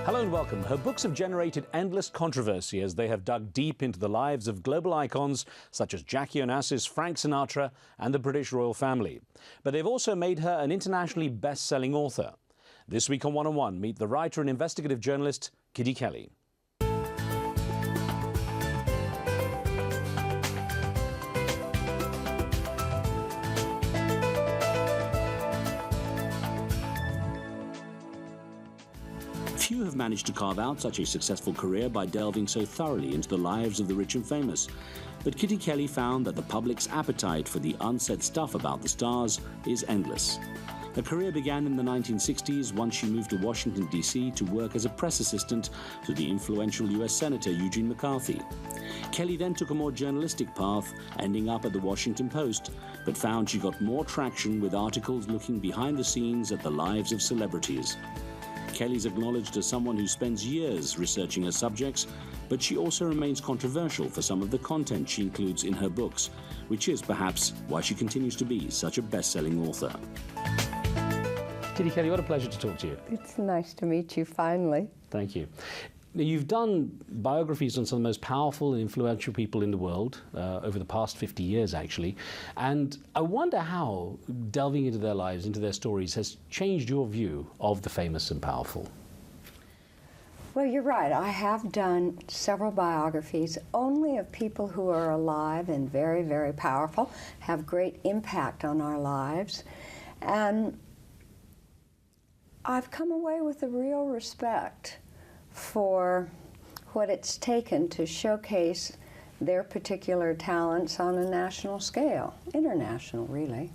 Hello and welcome. Her books have generated endless controversy as they have dug deep into the lives of global icons such as Jackie Onassis, Frank Sinatra and the British royal family. But they've also made her an internationally best-selling author. This week on One on One, meet the writer and investigative journalist Kitty Kelley. Few have managed to carve out such a successful career by delving so thoroughly into the lives of the rich and famous. But Kitty Kelley found that the public's appetite for the unsaid stuff about the stars is endless. Her career began in the 1960s once she moved to Washington, D.C. to work as a press assistant to the influential U.S. Senator Eugene McCarthy. Kelley then took a more journalistic path, ending up at the Washington Post, but found she got more traction with articles looking behind the scenes at the lives of celebrities. Kelley's acknowledged as someone who spends years researching her subjects, but she also remains controversial for some of the content she includes in her books, which is perhaps why she continues to be such a best-selling author. Kitty Kelley, what a pleasure to talk to you. It's nice to meet you finally. Thank you. Now, you've done biographies on some of the most powerful and influential people in the world over the past 50 years, actually. And I wonder how delving into their lives, into their stories, has changed your view of the famous and powerful. Well, you're right. I have done several biographies only of people who are alive and very, very powerful, have great impact on our lives. And I've come away with a real respect for what it's taken to showcase their particular talents on a national scale, international, really.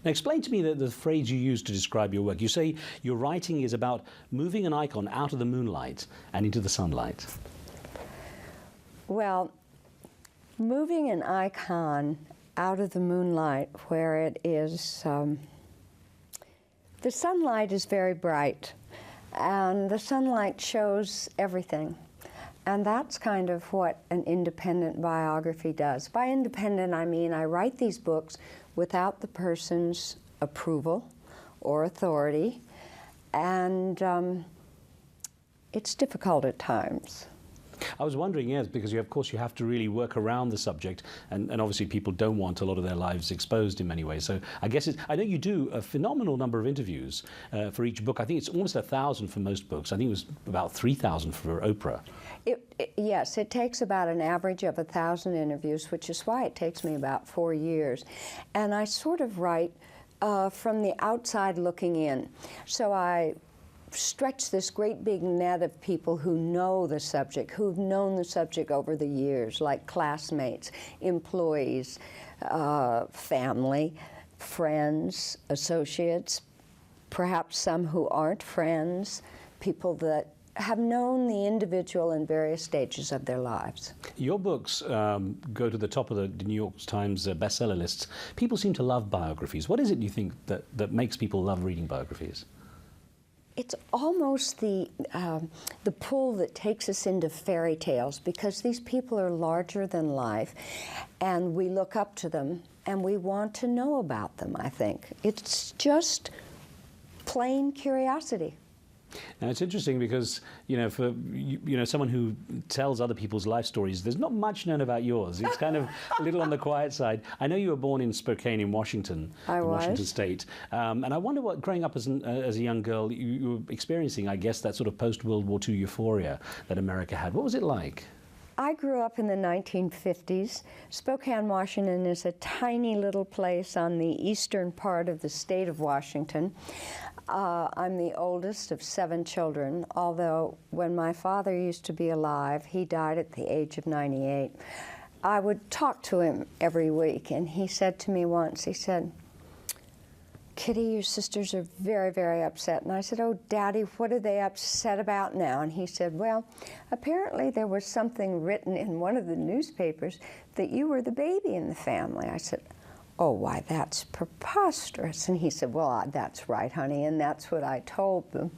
Now, explain to me the phrase you use to describe your work. You say your writing is about moving an icon out of the moonlight and into the sunlight. Well, moving an icon out of the moonlight where it is, the sunlight is very bright. And the sunlight shows everything. And that's kind of what an independent biography does. By independent, I mean I write these books without the person's approval or authority. And it's difficult at times. I was wondering, yes, because of course you have to really work around the subject, and obviously people don't want a lot of their lives exposed in many ways. So I guess I know you do a phenomenal number of interviews for each book. I think it's almost 1,000 for most books. I think it was about 3,000 for Oprah. Yes, it takes about an average of 1,000 interviews, which is why it takes me about 4 years. And I sort of write from the outside looking in. So I stretch this great big net of people who know the subject, who've known the subject over the years, like classmates, employees, family, friends, associates, perhaps some who aren't friends, people that have known the individual in various stages of their lives. Your books go to the top of the New York Times bestseller lists. People seem to love biographies. What is it you think that makes people love reading biographies? It's almost the pull that takes us into fairy tales, because these people are larger than life and we look up to them and we want to know about them, I think. It's just plain curiosity. Now, it's interesting because, for someone who tells other people's life stories, there's not much known about yours. It's kind of a little on the quiet side. I know you were born in Spokane in Washington, Washington State. And I wonder what, growing up as a young girl, you were experiencing, I guess, that sort of post-World War II euphoria that America had. What was it like? I grew up in the 1950s. Spokane, Washington is a tiny little place on the eastern part of the state of Washington. I'm the oldest of 7 children, although when my father used to be alive, he died at the age of 98. I would talk to him every week, and he said to me once, he said, "Kitty, your sisters are very, very upset." And I said, "Oh, Daddy, what are they upset about now?" And he said, "Well, apparently there was something written in one of the newspapers that you were the baby in the family." I said, "Oh, why, that's preposterous." And he said, "Well, that's right, honey," and that's what I told them.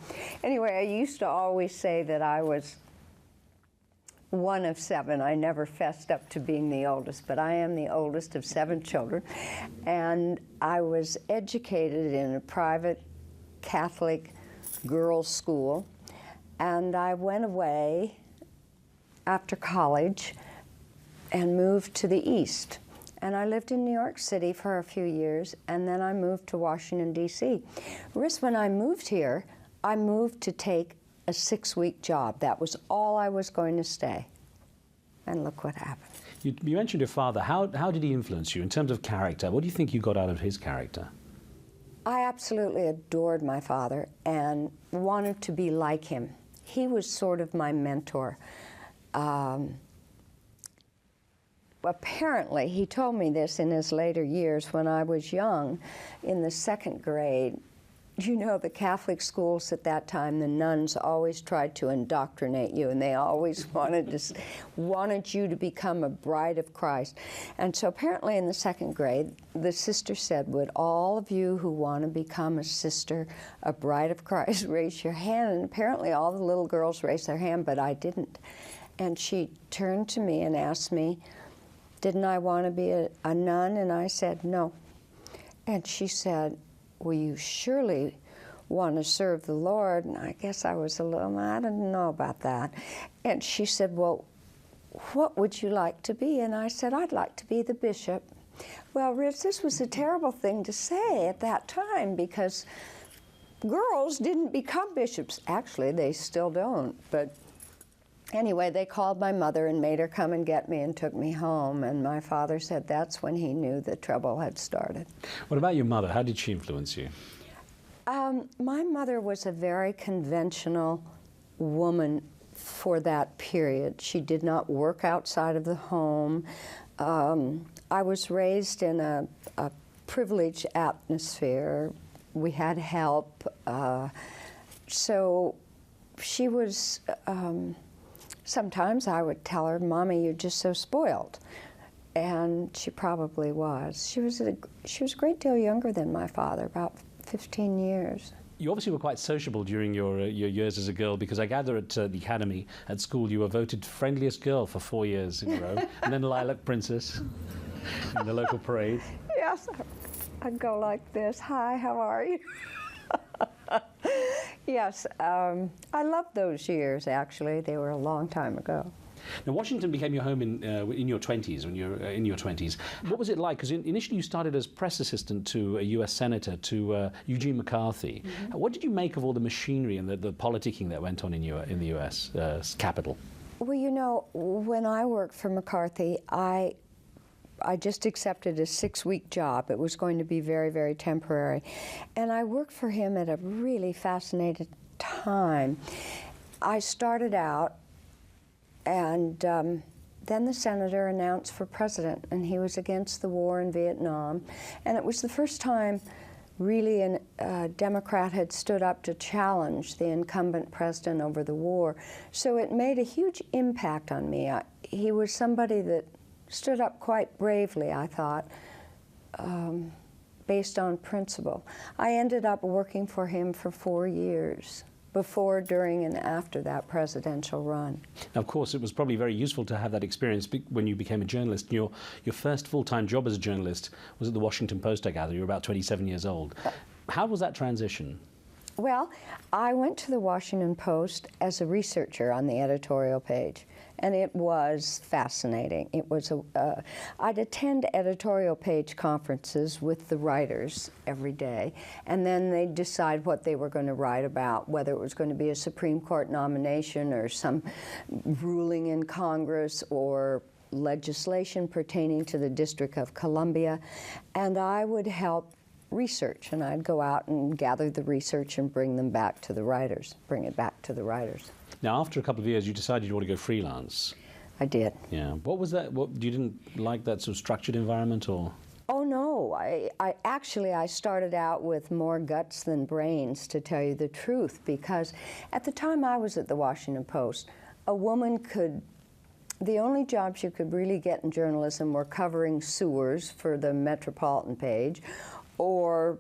Anyway, I used to always say that I was one of 7. I never fessed up to being the oldest, but I am the oldest of 7 children. And I was educated in a private Catholic girls' school. And I went away after college and moved to the East. And I lived in New York City for a few years, and then I moved to Washington, D.C. Riss, when I moved here, I moved to take a 6-week job. That was all I was going to stay. And look what happened. You mentioned your father. How did he influence you in terms of character? What do you think you got out of his character? I absolutely adored my father and wanted to be like him. He was sort of my mentor. Apparently, he told me this in his later years when I was young, in the 2nd grade. You know, the Catholic schools at that time, the nuns always tried to indoctrinate you, and they always wanted you to become a bride of Christ. And so apparently in the 2nd grade, the sister said, would all of you who want to become a sister, a bride of Christ, raise your hand? And apparently all the little girls raised their hand, but I didn't. And she turned to me and asked me, didn't I want to be a nun? And I said, no. And she said, well, you surely want to serve the Lord. And I guess I was a little, I didn't know about that. And she said, well, what would you like to be? And I said, I'd like to be the bishop. Well, Rich, this was a terrible thing to say at that time because girls didn't become bishops. Actually, they still don't. But anyway, they called my mother and made her come and get me and took me home. And my father said that's when he knew the trouble had started. What about your mother? How did she influence you? My mother was a very conventional woman for that period. She did not work outside of the home. I was raised in a privileged atmosphere. We had help. So she was... sometimes I would tell her, Mommy, you're just so spoiled. And she probably was. She was a great deal younger than my father, about 15 years. You obviously were quite sociable during your years as a girl, because I gather at the academy at school you were voted friendliest girl for 4 years in a row, and then Lilac Princess in the local parade. Yes, I'd go like this. Hi, how are you? Yes, I loved those years, actually. They were a long time ago. Now, Washington became your home in your 20s, when you're in your 20s. What was it like? Because initially you started as press assistant to a U.S. Senator, to Eugene McCarthy. Mm-hmm. What did you make of all the machinery and the politicking that went on in the U.S. Capitol? Well, you know, when I worked for McCarthy, I just accepted a 6-week job. It was going to be very, very temporary. And I worked for him at a really fascinating time. I started out, and then the senator announced for president, and he was against the war in Vietnam. And it was the first time really a Democrat had stood up to challenge the incumbent president over the war. So it made a huge impact on me. He was somebody that stood up quite bravely, I thought, based on principle. I ended up working for him for 4 years, before, during, and after that presidential run. Now, of course, it was probably very useful to have that experience when you became a journalist. Your first full-time job as a journalist was at the Washington Post, I gather. You were about 27 years old. How was that transition? Well, I went to the Washington Post as a researcher on the editorial page, and it was fascinating. It was I'd attend editorial page conferences with the writers every day, and then they'd decide what they were going to write about, whether it was going to be a Supreme Court nomination or some ruling in Congress or legislation pertaining to the District of Columbia, and I would help research, and I'd go out and gather the research and bring it back to the writers. Now, after a couple of years, you decided you want to go freelance. I did. Yeah. What was that? You didn't like that sort of structured environment, or? Oh, no. I started out with more guts than brains, to tell you the truth, because at the time I was at the Washington Post, a woman the only jobs you could really get in journalism were covering sewers for the Metropolitan page, or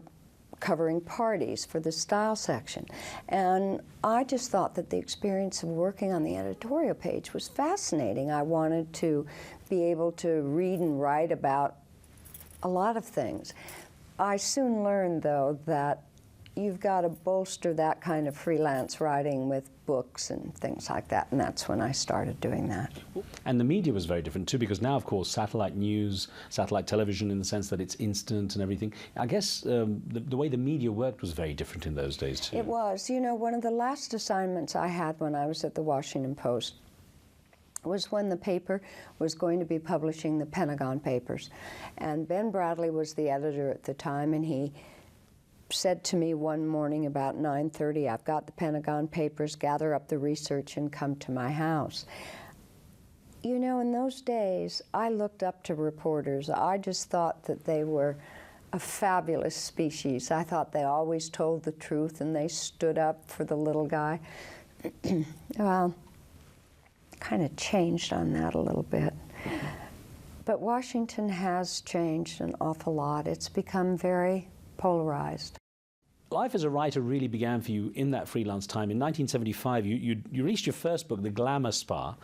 covering parties for the style section. And I just thought that the experience of working on the editorial page was fascinating. I wanted to be able to read and write about a lot of things. I soon learned, though, that you've got to bolster that kind of freelance writing with books and things like that, and that's when I started doing that. And the media was very different too, because now, of course, satellite news, satellite television, in the sense that it's instant and everything. I guess the way the media worked was very different in those days too. It was. You know, one of the last assignments I had when I was at the Washington Post was when the paper was going to be publishing the Pentagon Papers. And Ben Bradley was the editor at the time, and he said to me one morning about 9:30, "I've got the Pentagon Papers, gather up the research and come to my house." You know, in those days, I looked up to reporters. I just thought that they were a fabulous species. I thought they always told the truth and they stood up for the little guy. Well, kind of changed on that a little bit. But Washington has changed an awful lot. It's become very polarized. Life as a writer really began for you in that freelance time. In 1975, you released your first book, The Glamour Spa.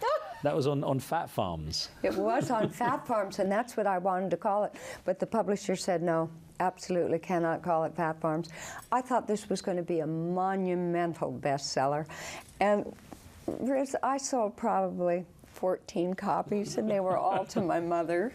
That was on fat farms. It was on fat farms, and that's what I wanted to call it. But the publisher said, no, absolutely cannot call it Fat Farms. I thought this was going to be a monumental bestseller. And Riz, I sold probably 14 copies, and they were all to my mother.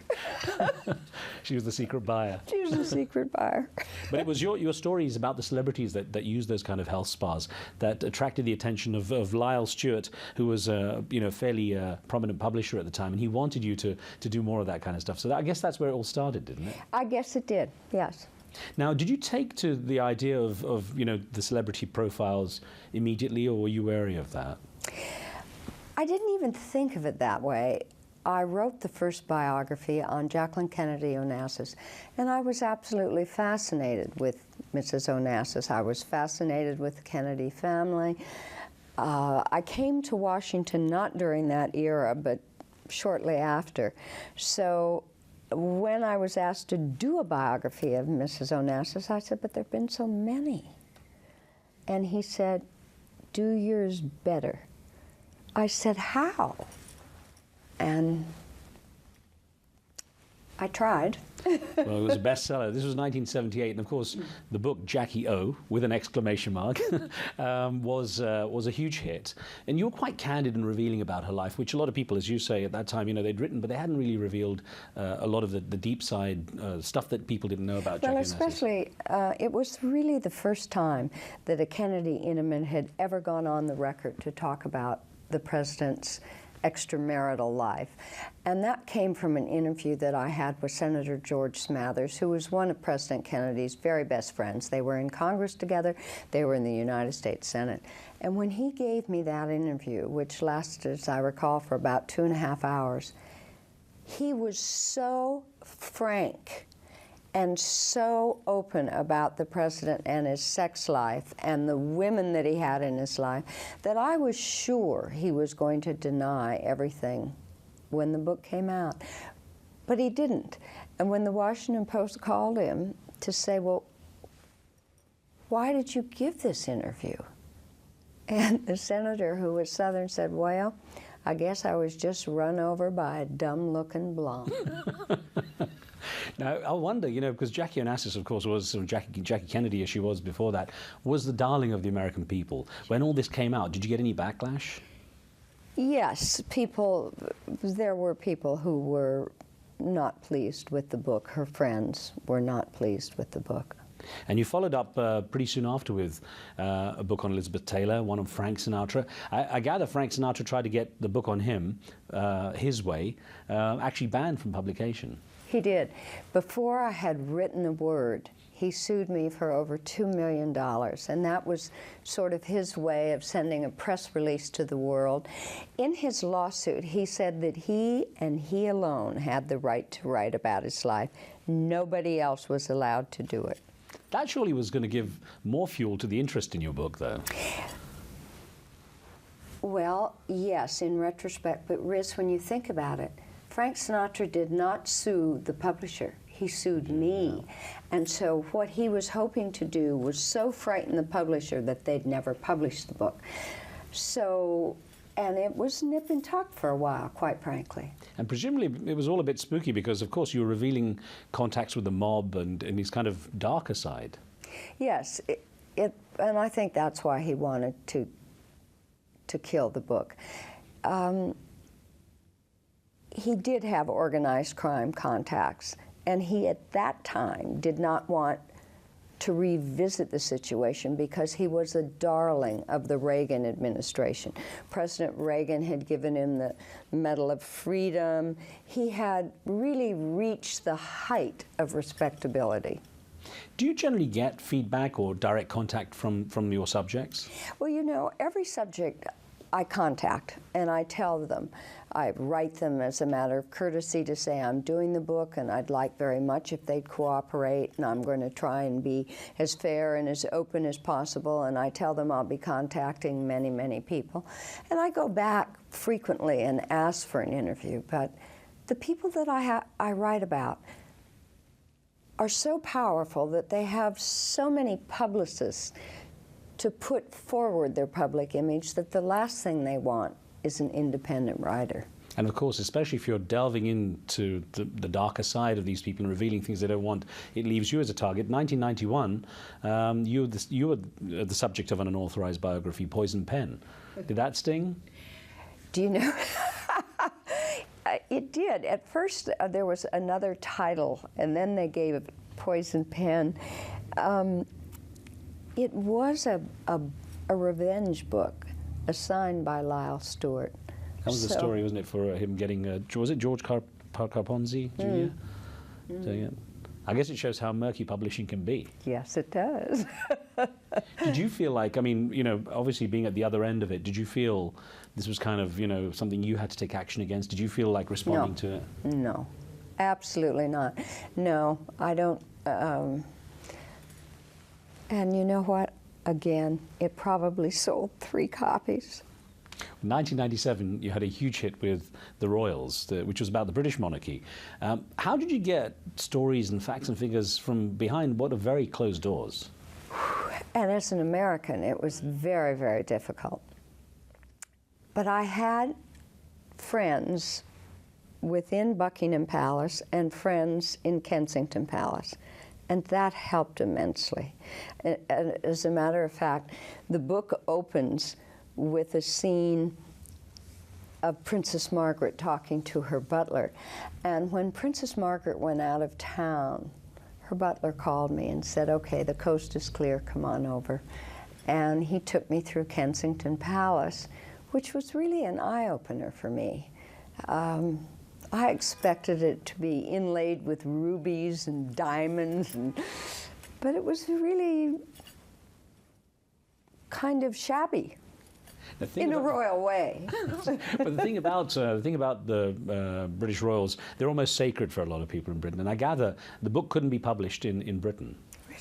She was the secret buyer. She was the secret buyer. But it was your stories about the celebrities that used those kind of health spas that attracted the attention of Lyle Stewart, who was a fairly prominent publisher at the time, and he wanted you to do more of that kind of stuff. So I guess that's where it all started, didn't it? I guess it did, yes. Now, did you take to the idea of the celebrity profiles immediately, or were you wary of that? I didn't even think of it that way. I wrote the first biography on Jacqueline Kennedy Onassis, and I was absolutely fascinated with Mrs. Onassis. I was fascinated with the Kennedy family. I came to Washington not during that era, but shortly after. So when I was asked to do a biography of Mrs. Onassis, I said, but there have been so many. And he said, do yours better. I said, how? And I tried. Well, it was a bestseller. This was 1978, and of course, the book Jackie O, with an exclamation mark, was a huge hit. And you were quite candid and revealing about her life, which a lot of people, as you say, at that time, they'd written, but they hadn't really revealed a lot of the deep side stuff that people didn't know about Jackie Onassis. Well, especially, it was really the first time that a Kennedy intimate had ever gone on the record to talk about the president's extramarital life. And that came from an interview that I had with Senator George Smathers, who was one of President Kennedy's very best friends. They were in Congress together. They were in the United States Senate. And when he gave me that interview, which lasted, as I recall, for about 2.5 hours, he was so frank and so open about the president and his sex life and the women that he had in his life that I was sure he was going to deny everything when the book came out. But he didn't. And when the Washington Post called him to say, well, why did you give this interview? And the senator, who was Southern, said, well, I guess I was just run over by a dumb-looking blonde. Now, I wonder, because Jackie Onassis, of course, was Jackie Kennedy, as she was before that, was the darling of the American people. When all this came out, did you get any backlash? Yes, there were people who were not pleased with the book. Her friends were not pleased with the book. And you followed up pretty soon after with a book on Elizabeth Taylor, one on Frank Sinatra. I gather Frank Sinatra tried to get the book on him, his way, actually banned from publication. He did. Before I had written a word, he sued me for over $2 million, and that was sort of his way of sending a press release to the world. In his lawsuit, he said that he and he alone had the right to write about his life. Nobody else was allowed to do it. That surely was going to give more fuel to the interest in your book, though. Well, yes, in retrospect, but Riz, when you think about it, Frank Sinatra did not sue the publisher. He sued me. And so what he was hoping to do was so frighten the publisher that they'd never publish the book. So, and it was nip and tuck for a while, quite frankly. And presumably it was all a bit spooky because, of course, you were revealing contacts with the mob and his kind of darker side. Yes. and I think that's why he wanted to kill the book. He did have organized crime contacts, and he at that time did not want to revisit the situation because he was a darling of the Reagan administration. President Reagan had given him the Medal of Freedom. He had really reached the height of respectability. Do you generally get feedback or direct contact from your subjects? Well, you know, every subject I contact and I tell them. I write them as a matter of courtesy to say I'm doing the book and I'd like very much if they'd cooperate, and I'm going to try and be as fair and as open as possible, and I tell them I'll be contacting many, many people. And I go back frequently and ask for an interview, but the people that I write about are so powerful that they have so many publicists to put forward their public image that the last thing they want is an independent writer. And of course, especially if you're delving into the darker side of these people and revealing things they don't want, it leaves you as a target. 1991, you were the subject of an unauthorized biography, Poison Pen. Did that sting? Do you know? It did. At first, there was another title, and then they gave it Poison Pen. It was a revenge book assigned by Lyle Stewart. That was the story, wasn't it, for him getting, was it George Carponzi Jr.? So, yeah. I guess it shows how murky publishing can be. Yes, it does. Did you feel like, I mean, you know, obviously being at the other end of it, did you feel this was kind of, you know, something you had to take action against? Did you feel like responding to it? No, absolutely not. No, I don't. And you know what? Again, it probably sold 3 copies. In 1997, you had a huge hit with The Royals, which was about the British monarchy. How did you get stories and facts and figures from behind what are very closed doors? And as an American, it was very, very difficult. But I had friends within Buckingham Palace and friends in Kensington Palace, and that helped immensely. As a matter of fact, the book opens with a scene of Princess Margaret talking to her butler. And when Princess Margaret went out of town, her butler called me and said, "Okay, the coast is clear, come on over." And he took me through Kensington Palace, which was really an eye-opener for me. I expected it to be inlaid with rubies and diamonds, but it was really kind of shabby. In a royal way. But the thing about the British royals, they're almost sacred for a lot of people in Britain. And I gather the book couldn't be published in Britain.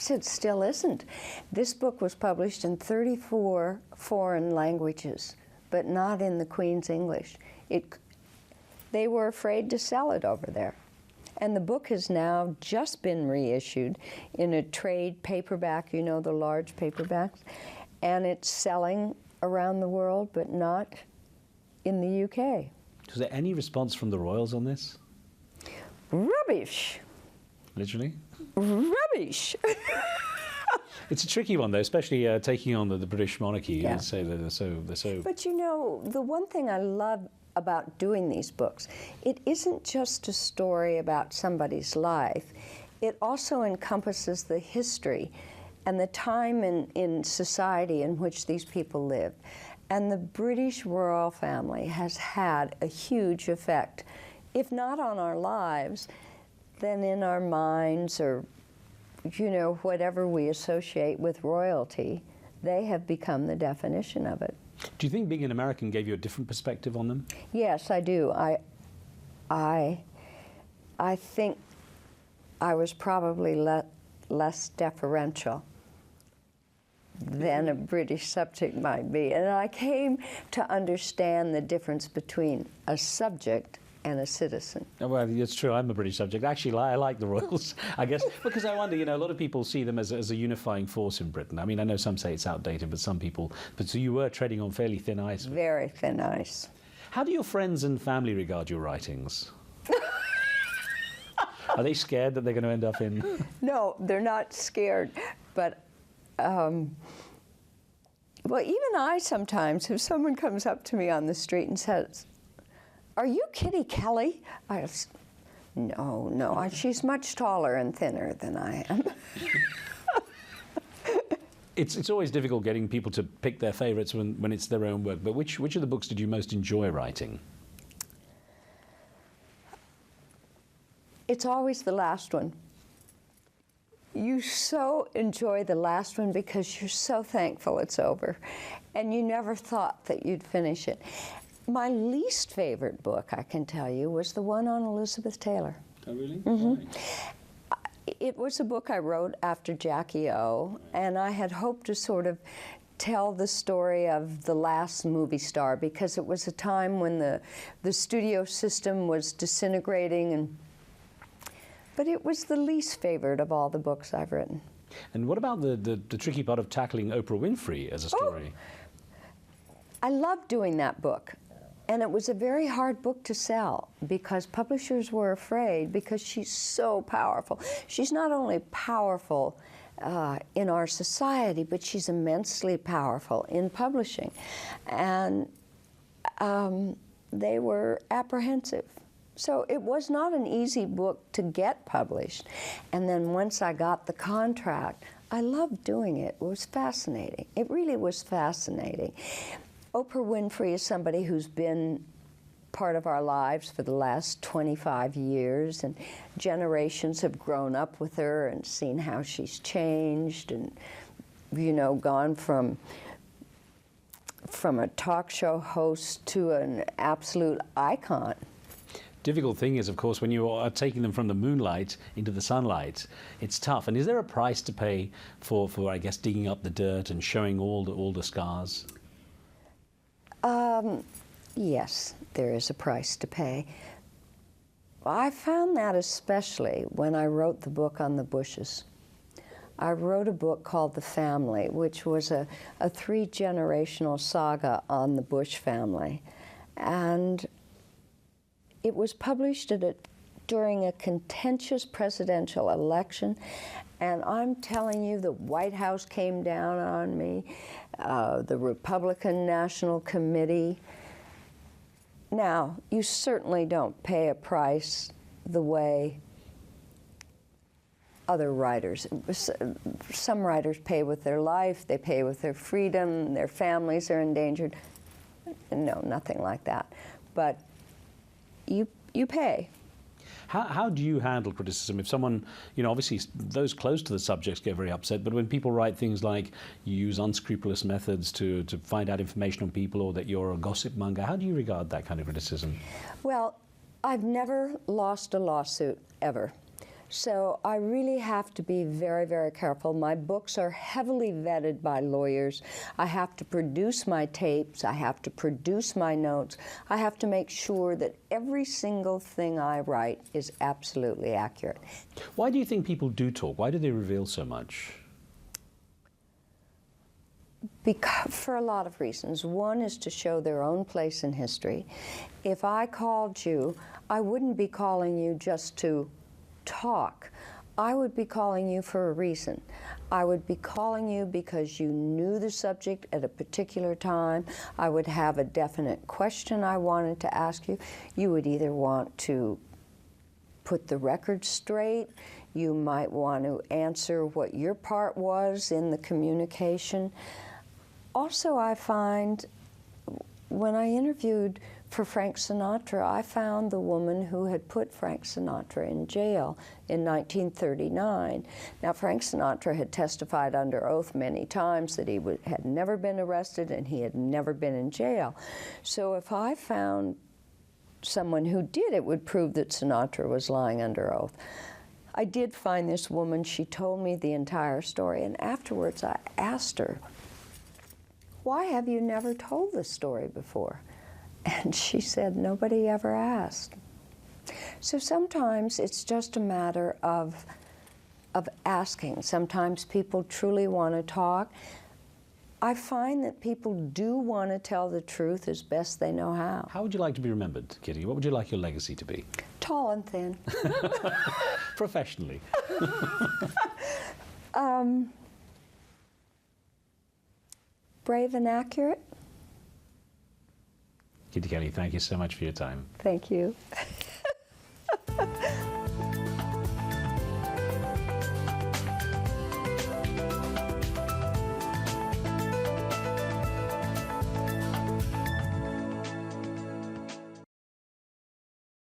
It still isn't. This book was published in 34 foreign languages, but not in the Queen's English. They were afraid to sell it over there. And the book has now just been reissued in a trade paperback, you know, the large paperbacks, and it's selling around the world, but not in the UK. Was there any response from the royals on this? Rubbish. Literally? Rubbish. It's a tricky one, though, especially taking on the British monarchy. Yeah. You'd say that they're so... But you know, the one thing I love about doing these books, it isn't just a story about somebody's life. It also encompasses the history and the time in society in which these people lived. And the British royal family has had a huge effect, if not on our lives, then in our minds, or, you know, whatever we associate with royalty. They have become the definition of it. Do you think being an American gave you a different perspective on them? Yes, I do. I think I was probably less deferential than a British subject might be. And I came to understand the difference between a subject and a citizen. Well, it's true. I'm a British subject. Actually, I like the royals, I guess, because I wonder, you know, a lot of people see them as a unifying force in Britain. I mean, I know some say it's outdated, but some people... But so you were treading on fairly thin ice. Very thin ice. How do your friends and family regard your writings? Are they scared that they're going to end up in... No, they're not scared, but Well, even I sometimes, if someone comes up to me on the street and says, "Are you Kitty Kelley?" I just, no, she's much taller and thinner than I am. It's always difficult getting people to pick their favorites when it's their own work, but which of the books did you most enjoy writing? It's always the last one. You so enjoy the last one because you're so thankful it's over, and you never thought that you'd finish it. My least favorite book, I can tell you, was the one on Elizabeth Taylor. Oh, really? Mm-hmm. Why? It was a book I wrote after Jackie O, and I had hoped to sort of tell the story of the last movie star, because it was a time when the studio system was disintegrating, but it was the least favorite of all the books I've written. And what about the tricky part of tackling Oprah Winfrey as a story? I loved doing that book. And it was a very hard book to sell because publishers were afraid, because she's so powerful. She's not only powerful in our society, but she's immensely powerful in publishing. And they were apprehensive. So it was not an easy book to get published. And then once I got the contract, I loved doing it. It was fascinating. It really was fascinating. Oprah Winfrey is somebody who's been part of our lives for the last 25 years, and generations have grown up with her and seen how she's changed and, you know, gone from a talk show host to an absolute icon. Difficult thing is, of course, when you are taking them from the moonlight into the sunlight, it's tough. And is there a price to pay for I guess, digging up the dirt and showing all the scars? Yes, there is a price to pay. I found that especially when I wrote the book on the Bushes. I wrote a book called The Family, which was a three-generational saga on the Bush family. And it was published during a contentious presidential election. And I'm telling you, the White House came down on me, the Republican National Committee. Now, you certainly don't pay a price the way other writers. Some writers pay with their life, they pay with their freedom, their families are endangered. No, nothing like that. But you pay. How do you handle criticism? If someone, you know, obviously those close to the subjects get very upset, but when people write things like you use unscrupulous methods to find out information on people, or that you're a gossip monger, how do you regard that kind of criticism? Well, I've never lost a lawsuit, ever. So I really have to be very, very careful. My books are heavily vetted by lawyers. I have to produce my tapes. I have to produce my notes. I have to make sure that every single thing I write is absolutely accurate. Why do you think people do talk? Why do they reveal so much? For a lot of reasons. One is to show their own place in history. If I called you, I wouldn't be calling you just to talk. I would be calling you for a reason. I would be calling you because you knew the subject at a particular time. I would have a definite question I wanted to ask you. You would either want to put the record straight, you might want to answer what your part was in the communication. Also, I find when I interviewed for Frank Sinatra, I found the woman who had put Frank Sinatra in jail in 1939. Now, Frank Sinatra had testified under oath many times that he had never been arrested and he had never been in jail. So if I found someone who did, it would prove that Sinatra was lying under oath. I did find this woman. She told me the entire story, and afterwards I asked her, "Why have you never told this story before?" And she said, "Nobody ever asked." So sometimes it's just a matter of asking. Sometimes people truly want to talk. I find that people do want to tell the truth as best they know how. How would you like to be remembered, Kitty? What would you like your legacy to be? Tall and thin. Professionally. brave and accurate. Kitty Kelley, thank you so much for your time. Thank you.